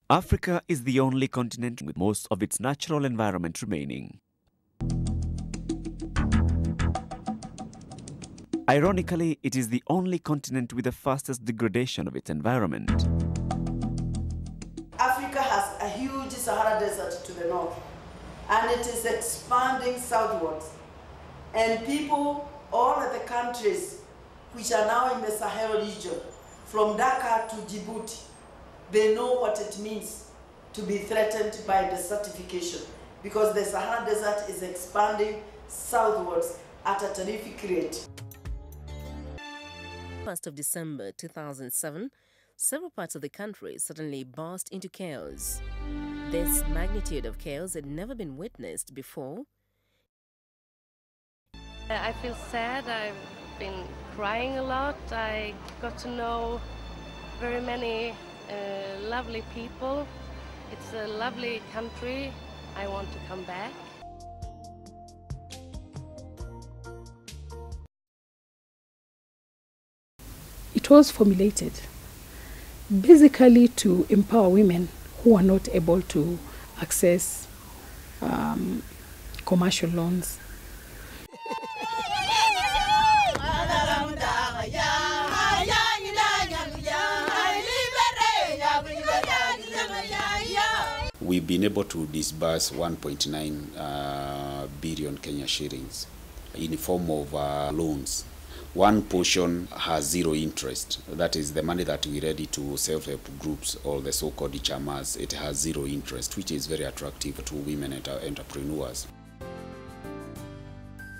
Africa is the only continent with most of its natural environment remaining. Ironically, it is the only continent with the fastest degradation of its environment. Africa has a huge Sahara Desert to the north, and it is expanding southwards. And people, all of the countries which are now in the Sahel region, from Dakar to Djibouti, they know what it means to be threatened by desertification, because the Sahara Desert is expanding southwards at a terrific rate. 1st of December 2007, several parts of the country suddenly burst into chaos. This magnitude of chaos had never been witnessed before. I feel sad. I've been crying a lot. I got to know very many lovely people. It's a lovely country. I want to come back. It was formulated basically to empower women who are not able to access commercial loans. We've been able to disburse 1.9 billion Kenya shillings in the form of loans. One portion has zero interest. That is the money that we ready to self-help groups or the so-called chamas. It has zero interest, which is very attractive to women entrepreneurs.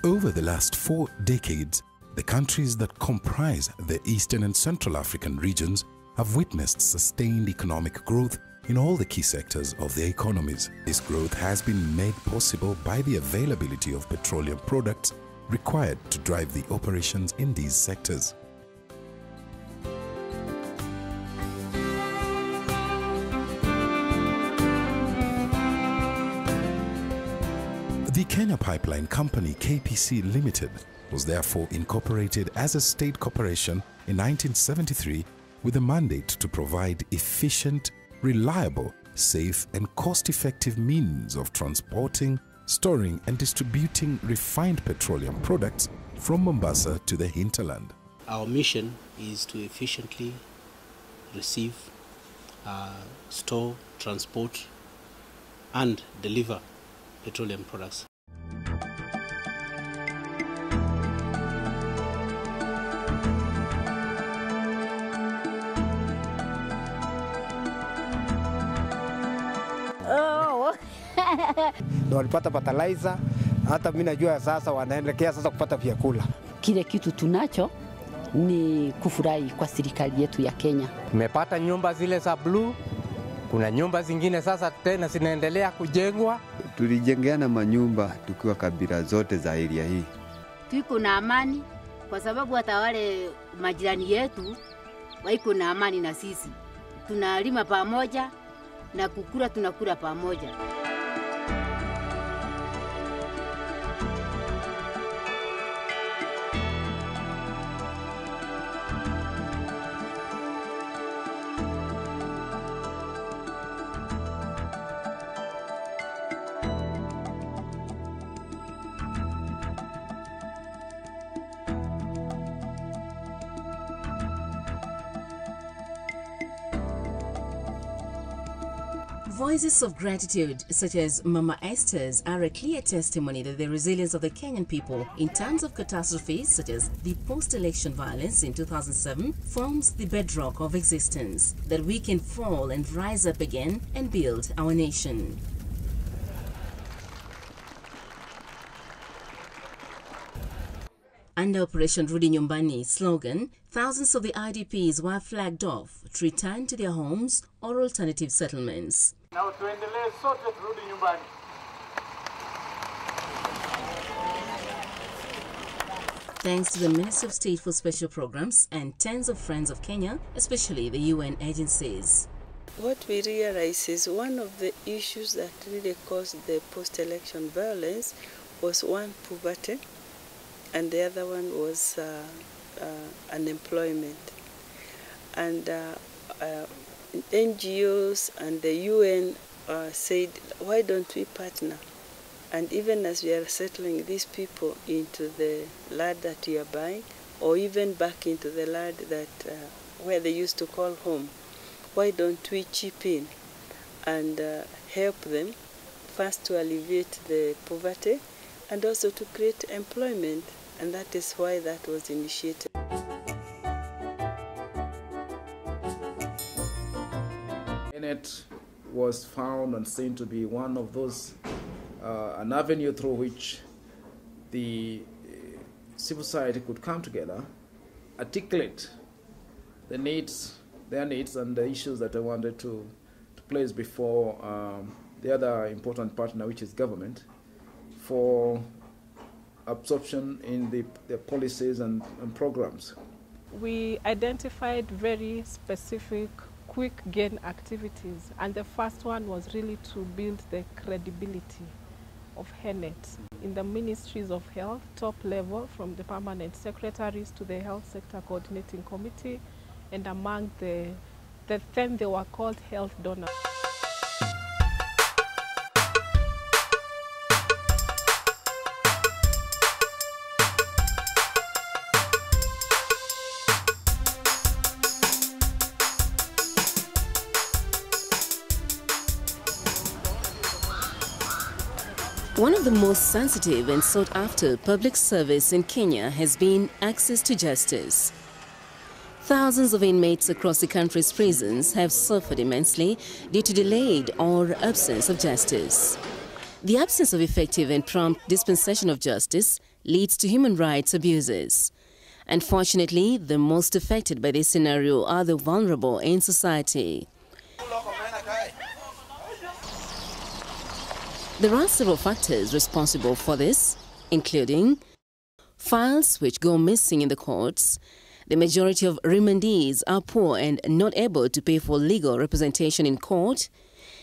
Over the last 4 decades, the countries that comprise the Eastern and Central African regions have witnessed sustained economic growth in all the key sectors of their economies. This growth has been made possible by the availability of petroleum products required to drive the operations in these sectors. The Kenya Pipeline Company KPC Limited was therefore incorporated as a state corporation in 1973 with a mandate to provide efficient, reliable, safe and cost-effective means of transporting, storing and distributing refined petroleum products from Mombasa to the hinterland. Our mission is to efficiently receive, store, transport and deliver petroleum products. Na walipata fertilizer, hata mimi najua sasa wanaelekea sasa kupata vyakula. Kile kitu tunacho ni kufurahi kwa serikali yetu ya Kenya. Tumepata nyumba zile za blue, kuna nyumba zingine sasa tena zinaendelea kujengwa. Tulijengeana manyumba tukiwa kabila zote za area hii. Tuko na amani kwa sababu hata wale majirani yetu waiko na amani na sisi. Tunalima pamoja na kukula tunakula pamoja. Voices of gratitude, such as Mama Esther's, are a clear testimony that the resilience of the Kenyan people in times of catastrophes, such as the post-election violence in 2007, forms the bedrock of existence, that we can fall and rise up again and build our nation. Under Operation Rudi Nyumbani slogan, thousands of the IDPs were flagged off to return to their homes or alternative settlements. Now tuendelee sote turudi nyumbani. Thanks to the Ministry of State for Special Programs and tens of Friends of Kenya, especially the UN agencies. What we realize is one of the issues that really caused the post-election violence was one, poverty, and the other one was unemployment. And NGOs and the UN said, why don't we partner? And even as we are settling these people into the land that we are buying, or even back into the land that where they used to call home, why don't we chip in and help them first to alleviate the poverty and also to create employment? And that is why that was initiated. It was found and seen to be one of those, an avenue through which the civil society could come together, articulate the needs, their needs and the issues that they wanted to place before the other important partner, which is government, for absorption in the policies and programs. We identified very specific quick gain activities, and the first one was really to build the credibility of HENET in the ministries of health, top level, from the permanent secretaries to the health sector coordinating committee, and among the 10 they were called health donors. One of the most sensitive and sought-after public service in Kenya has been access to justice. Thousands of inmates across the country's prisons have suffered immensely due to delayed or absence of justice. The absence of effective and prompt dispensation of justice leads to human rights abuses. Unfortunately, the most affected by this scenario are the vulnerable in society. There are several factors responsible for this, including files which go missing in the courts. The majority of remandees are poor and not able to pay for legal representation in court,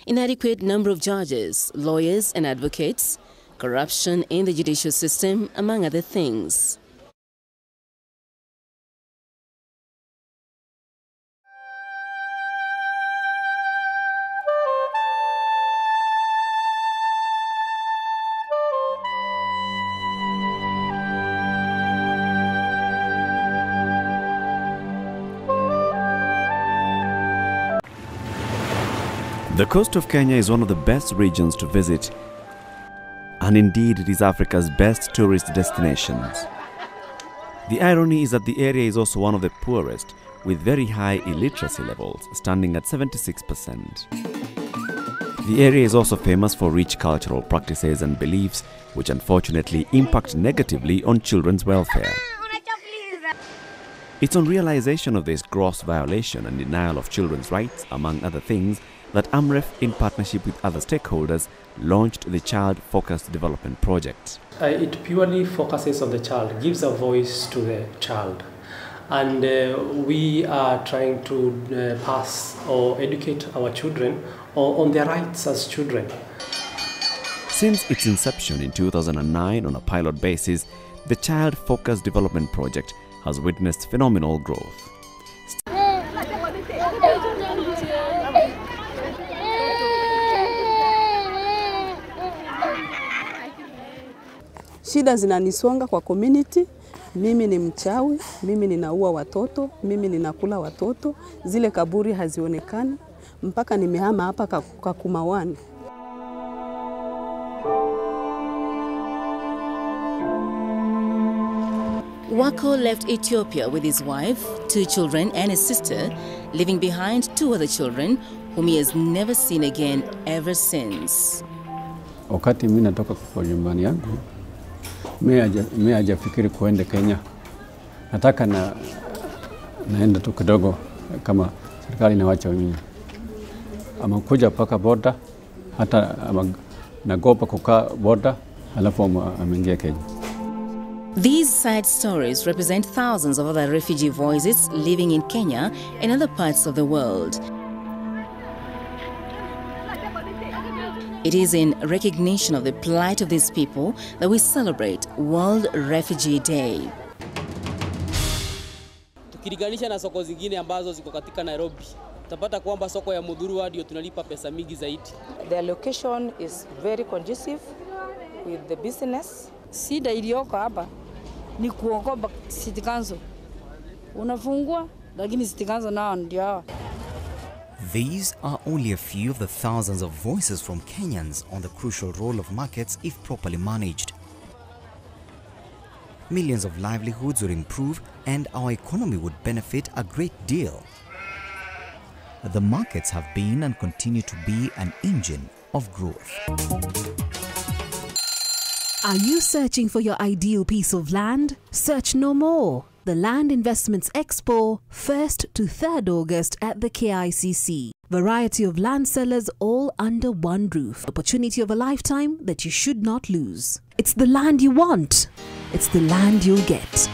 inadequate number of judges, lawyers and advocates, corruption in the judicial system, among other things. The coast of Kenya is one of the best regions to visit, and indeed it is Africa's best tourist destinations. The irony is that the area is also one of the poorest, with very high illiteracy levels, standing at 76%. The area is also famous for rich cultural practices and beliefs, which unfortunately impact negatively on children's welfare. It's on realization of this gross violation and denial of children's rights, among other things, that AMREF, in partnership with other stakeholders, launched the Child-Focused Development Project. It purely focuses on the child, gives a voice to the child. And we are trying to pass or educate our children on their rights as children. Since its inception in 2009 on a pilot basis, the Child-Focused Development Project has witnessed phenomenal growth. Shida zinanisonga kwa community. Mimi ni mchawi, mimi ninaua watoto, mimi ninakula watoto, zile kaburi hazionekani, mpaka nimehama hapa Kakumawani. Wako left Ethiopia with his wife, 2 children and his sister, leaving behind 2 other children whom he has never seen again ever since. Wakati mimi natoka kwa nyumbani yangu, mimi hajafikiri kuenda Kenya. nataka naenda tu kidogo kama serikali inawacha mimi. Ama kuja paka boda, hata nagopa kukaa boda, alafu ameingia Kenya. These sad stories represent thousands of other refugee voices living in Kenya and other parts of the world. It is in recognition of the plight of these people that we celebrate World Refugee Day. Tukilinganisha na soko zingine ambazo ziko katika Nairobi, utapata kwamba soko ya Mudhurwa ndio tunalipa pesa mingi zaidi. The location is very conducive with the business. Shida iliyoko hapa ni kuogopa city council. Unafungua lakini city council nao ndio hawa. These are only a few of the thousands of voices from Kenyans on the crucial role of markets if properly managed. Millions of livelihoods would improve and our economy would benefit a great deal. The markets have been and continue to be an engine of growth. Are you searching for your ideal piece of land? Search no more. The Land Investments Expo, 1st to 3rd August at the KICC. Variety of land sellers all under one roof. Opportunity of a lifetime that you should not lose. It's the land you want. It's the land you'll get.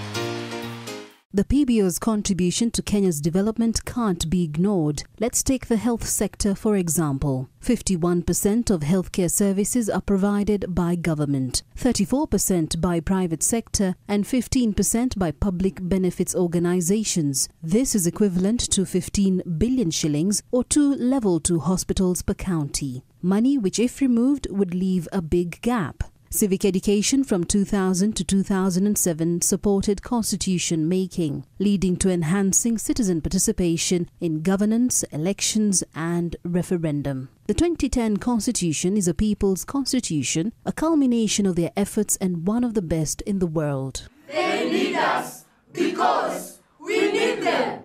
The PBO's contribution to Kenya's development can't be ignored. Let's take the health sector for example. 51% of healthcare services are provided by government, 34% by private sector and 15% by public benefits organizations. This is equivalent to 15 billion shillings or 2 level 2 hospitals per county. Money which if removed would leave a big gap. Civic education from 2000 to 2007 supported constitution making, leading to enhancing citizen participation in governance, elections and referendum. The 2010 constitution is a people's constitution, a culmination of their efforts and one of the best in the world. They need us because we need them.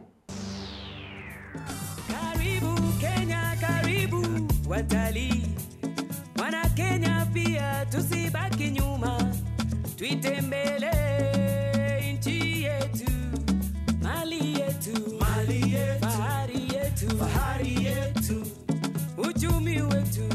Karibu Kenya, karibu watalii. Wana Kenya pia tusibaki nyuma, tuitembele nchi yetu, mali yetu, fahari yetu, uchumi wetu.